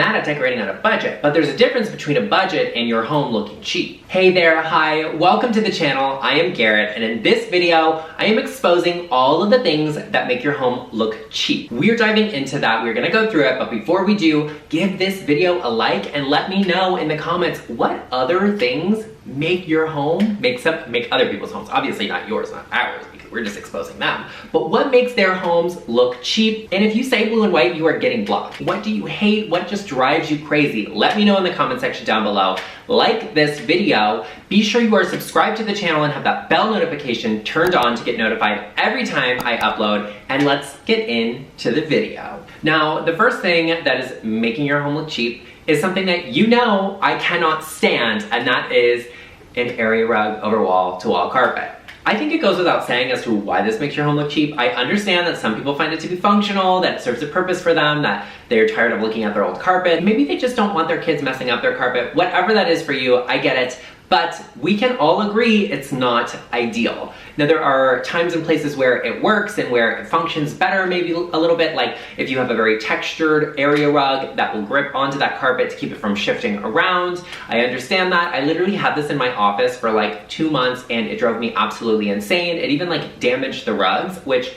mad at decorating on a budget, but there's a difference between a budget and your home looking cheap. Hey there, hi, welcome to the channel. I am Garrett, and in this video, I am exposing all of the things that make your home look cheap. We're diving into that, we're gonna go through it, but before we do, give this video a like and let me know in the comments what other things make your home, make other people's homes, obviously not yours, not ours, because we're just exposing them, but what makes their homes look cheap? And if you say blue and white, you are getting blocked. What do you hate? What just drives you crazy? Let me know in the comment section down below. Like this video, be sure you are subscribed to the channel and have that bell notification turned on to get notified every time I upload, and let's get into the video. Now, the first thing that is making your home look cheap is something that you know I cannot stand, and that is an area rug over wall-to-wall carpet. I think it goes without saying as to why this makes your home look cheap. I understand that some people find it to be functional, that it serves a purpose for them, that they're tired of looking at their old carpet. Maybe they just don't want their kids messing up their carpet. Whatever that is for you, I get it. But we can all agree it's not ideal. Now, there are times and places where it works and where it functions better, maybe a little bit, like if you have a very textured area rug that will grip onto that carpet to keep it from shifting around. I understand that. I literally had this in my office for like 2 months and it drove me absolutely insane. It even like damaged the rugs, which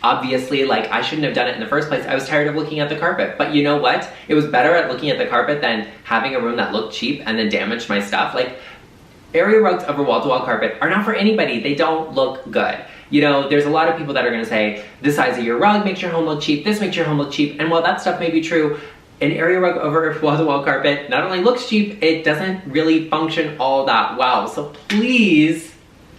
obviously, like, I shouldn't have done it in the first place. I was tired of looking at the carpet. But you know what? It was better at looking at the carpet than having a room that looked cheap and then damaged my stuff. Like, area rugs over wall-to-wall carpet are not for anybody. They don't look good. You know, there's a lot of people that are gonna say, the size of your rug makes your home look cheap, this makes your home look cheap, and while that stuff may be true, an area rug over wall-to-wall carpet not only looks cheap, it doesn't really function all that well. So please,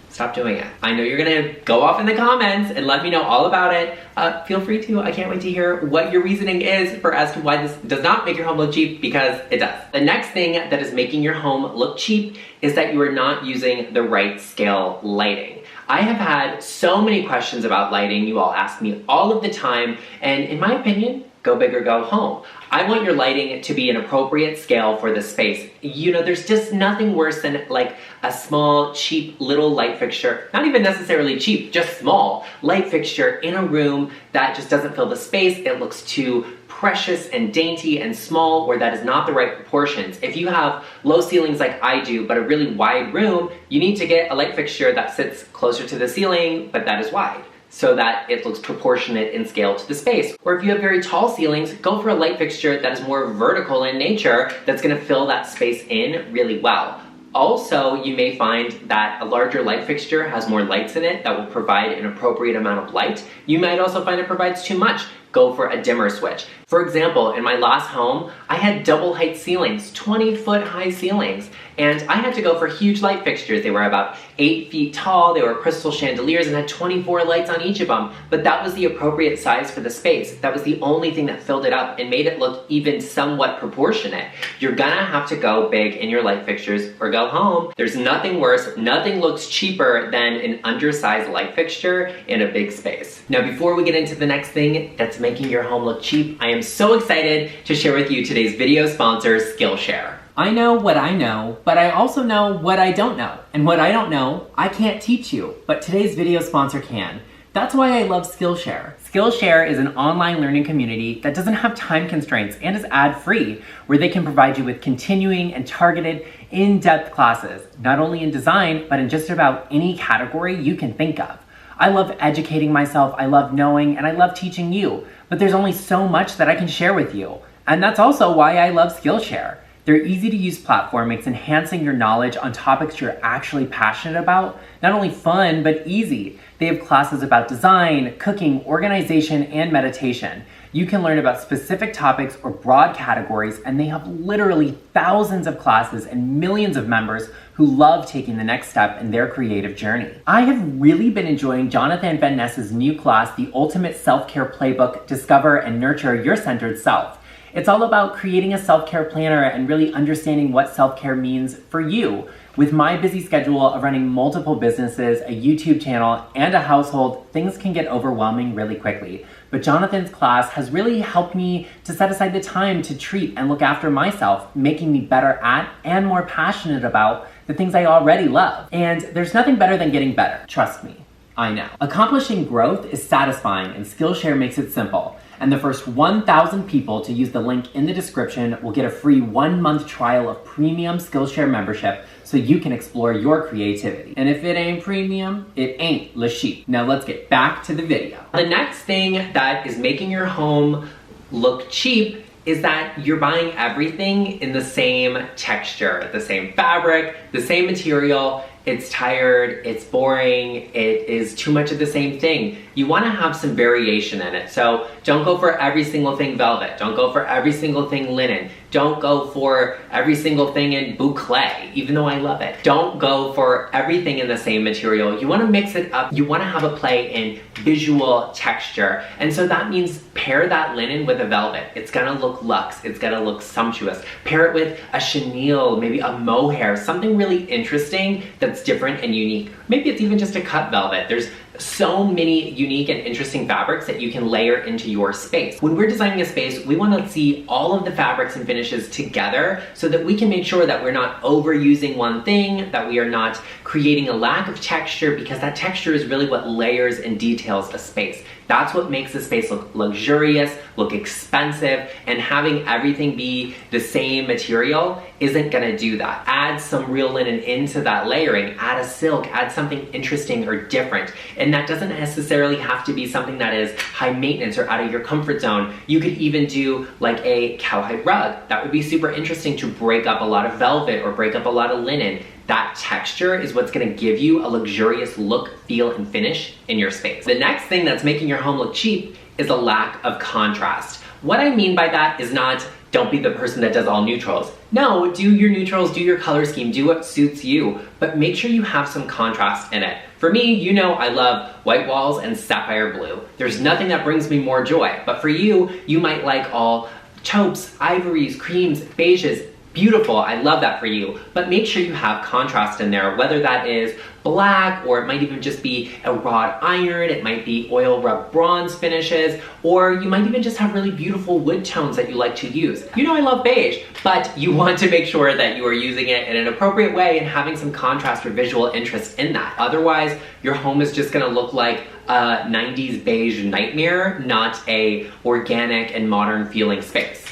stop doing it. I know you're gonna go off in the comments and let me know all about it. Feel free to. I can't wait to hear what your reasoning is for as to why this does not make your home look cheap, because it does. The next thing that is making your home look cheap is that you are not using the right scale lighting. I have had so many questions about lighting. You all ask me all of the time, and in my opinion, go big or go home. I want your lighting to be an appropriate scale for the space. You know, there's just nothing worse than like a small, cheap little light fixture, not even necessarily cheap, just small light fixture in a room that just doesn't fill the space. It looks too precious and dainty and small, or that is not the right proportions. If you have low ceilings like I do, but a really wide room, you need to get a light fixture that sits closer to the ceiling, but that is wide, so that it looks proportionate in scale to the space. Or if you have very tall ceilings, go for a light fixture that is more vertical in nature, that's gonna fill that space in really well. Also, you may find that a larger light fixture has more lights in it that will provide an appropriate amount of light. You might also find it provides too much. Go for a dimmer switch. For example, in my last home, I had double height ceilings, 20-foot high ceilings, and I had to go for huge light fixtures. They were about 8 feet tall, they were crystal chandeliers and had 24 lights on each of them, but that was the appropriate size for the space. That was the only thing that filled it up and made it look even somewhat proportionate. You're gonna have to go big in your light fixtures or go home. There's nothing worse, nothing looks cheaper than an undersized light fixture in a big space. Now, before we get into the next thing that's making your home look cheap, I am so excited to share with you today's video sponsor, Skillshare. I know what I know, but I also know what I don't know. And what I don't know, I can't teach you, but today's video sponsor can. That's why I love Skillshare. Skillshare is an online learning community that doesn't have time constraints and is ad-free, where they can provide you with continuing and targeted in-depth classes, not only in design, but in just about any category you can think of. I love educating myself, I love knowing, and I love teaching you, but there's only so much that I can share with you. And that's also why I love Skillshare. Their easy-to-use platform makes enhancing your knowledge on topics you're actually passionate about not only fun, but easy. They have classes about design, cooking, organization, and meditation. You can learn about specific topics or broad categories, and they have literally thousands of classes and millions of members who love taking the next step in their creative journey. I have really been enjoying Jonathan Van Ness's new class, The Ultimate Self-Care Playbook, Discover and Nurture Your Centered Self. It's all about creating a self-care planner and really understanding what self-care means for you. With my busy schedule of running multiple businesses, a YouTube channel, and a household, things can get overwhelming really quickly. But Jonathan's class has really helped me to set aside the time to treat and look after myself, making me better at and more passionate about the things I already love. And there's nothing better than getting better, trust me. I know. Accomplishing growth is satisfying, and Skillshare makes it simple. And the first 1,000 people to use the link in the description will get a free 1-month trial of premium Skillshare membership so you can explore your creativity. And if it ain't premium, it ain't LeChic. Now let's get back to the video. The next thing that is making your home look cheap is that you're buying everything in the same texture, the same fabric, the same material. It's tired, it's boring, it is too much of the same thing. You wanna have some variation in it. So don't go for every single thing velvet. Don't go for every single thing linen. Don't go for every single thing in boucle, even though I love it. Don't go for everything in the same material. You wanna mix it up. You wanna have a play in visual texture. And so that means pair that linen with a velvet. It's gonna look luxe, it's gonna look sumptuous. Pair it with a chenille, maybe a mohair, something really interesting that's different and unique. Maybe it's even just a cut velvet. There's so many unique and interesting fabrics that you can layer into your space. When we're designing a space, we want to see all of the fabrics and finishes together so that we can make sure that we're not overusing one thing, that we are not creating a lack of texture, because that texture is really what layers and details a space. That's what makes the space look luxurious, look expensive, and having everything be the same material isn't gonna do that. Add some real linen into that layering, add a silk, add something interesting or different. And that doesn't necessarily have to be something that is high maintenance or out of your comfort zone. You could even do like a cowhide rug. That would be super interesting to break up a lot of velvet or break up a lot of linen. That texture is what's gonna give you a luxurious look, feel, and finish in your space. The next thing that's making your home look cheap is a lack of contrast. What I mean by that is not, don't be the person that does all neutrals. No, do your neutrals, do your color scheme, do what suits you, but make sure you have some contrast in it. For me, you know I love white walls and sapphire blue. There's nothing that brings me more joy, but for you, you might like all taupes, ivories, creams, beiges. Beautiful, I love that for you, but make sure you have contrast in there, whether that is black, or it might even just be a wrought iron, it might be oil rub bronze finishes, or you might even just have really beautiful wood tones that you like to use. You know I love beige, but you want to make sure that you are using it in an appropriate way and having some contrast or visual interest in that. Otherwise, your home is just gonna look like a 90s beige nightmare, not a organic and modern feeling space.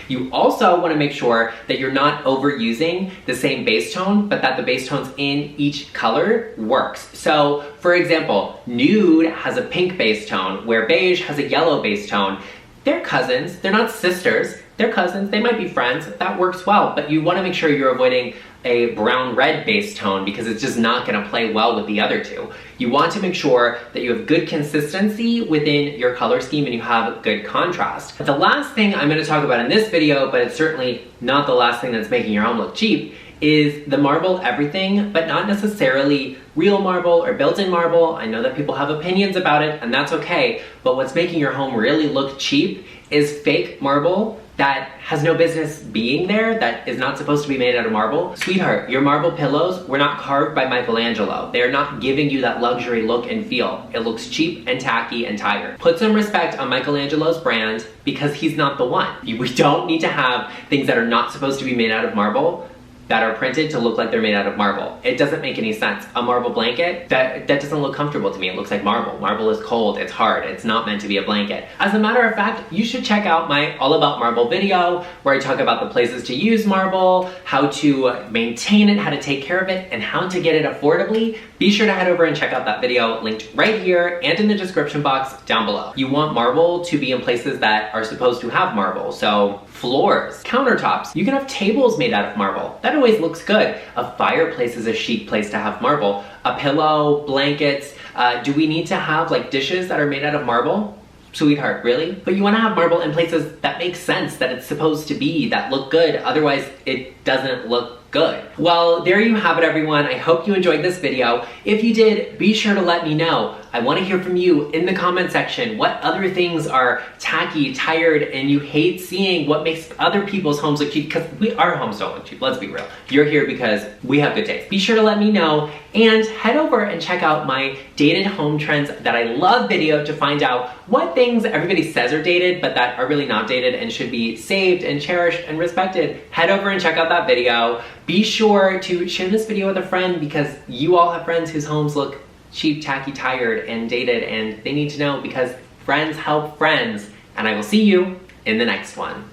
You also want to make sure that you're not overusing the same base tone, but that the base tones in each color works. So, for example, nude has a pink base tone, where beige has a yellow base tone. They're cousins, they're not sisters, they're cousins, they might be friends, that works well, but you want to make sure you're avoiding a brown-red base tone because it's just not going to play well with the other two. You want to make sure that you have good consistency within your color scheme and you have good contrast. But the last thing I'm going to talk about in this video, but it's certainly not the last thing that's making your home look cheap, is the marble everything, but not necessarily real marble or built-in marble. I know that people have opinions about it, and that's okay, but what's making your home really look cheap is fake marble that has no business being there, that is not supposed to be made out of marble. Sweetheart, your marble pillows were not carved by Michelangelo. They're not giving you that luxury look and feel. It looks cheap and tacky and tired. Put some respect on Michelangelo's brand because he's not the one. We don't need to have things that are not supposed to be made out of marble that are printed to look like they're made out of marble. It doesn't make any sense. A marble blanket, that doesn't look comfortable to me. It looks like marble. Marble is cold, it's hard, it's not meant to be a blanket. As a matter of fact, you should check out my All About Marble video where I talk about the places to use marble, how to maintain it, how to take care of it, and how to get it affordably. Be sure to head over and check out that video linked right here and in the description box down below. You want marble to be in places that are supposed to have marble. So floors, countertops, you can have tables made out of marble. That always looks good. A fireplace is a chic place to have marble. A pillow, blankets, do we need to have like dishes that are made out of marble? Sweetheart, really? But you want to have marble in places that make sense, that it's supposed to be, that look good, otherwise it doesn't look good. Well, there you have it, everyone. I hope you enjoyed this video. If you did, be sure to let me know. I want to hear from you in the comment section. What other things are tacky, tired, and you hate seeing? What makes other people's homes look cheap? Because our homes don't look cheap, let's be real. You're here because we have good taste. Be sure to let me know and head over and check out my dated home trends that I love video to find out what things everybody says are dated but that are really not dated and should be saved and cherished and respected. Head over and check out that video. Be sure to share this video with a friend because you all have friends whose homes look cheap, tacky, tired, and dated, and they need to know because friends help friends. and I will see you in the next one.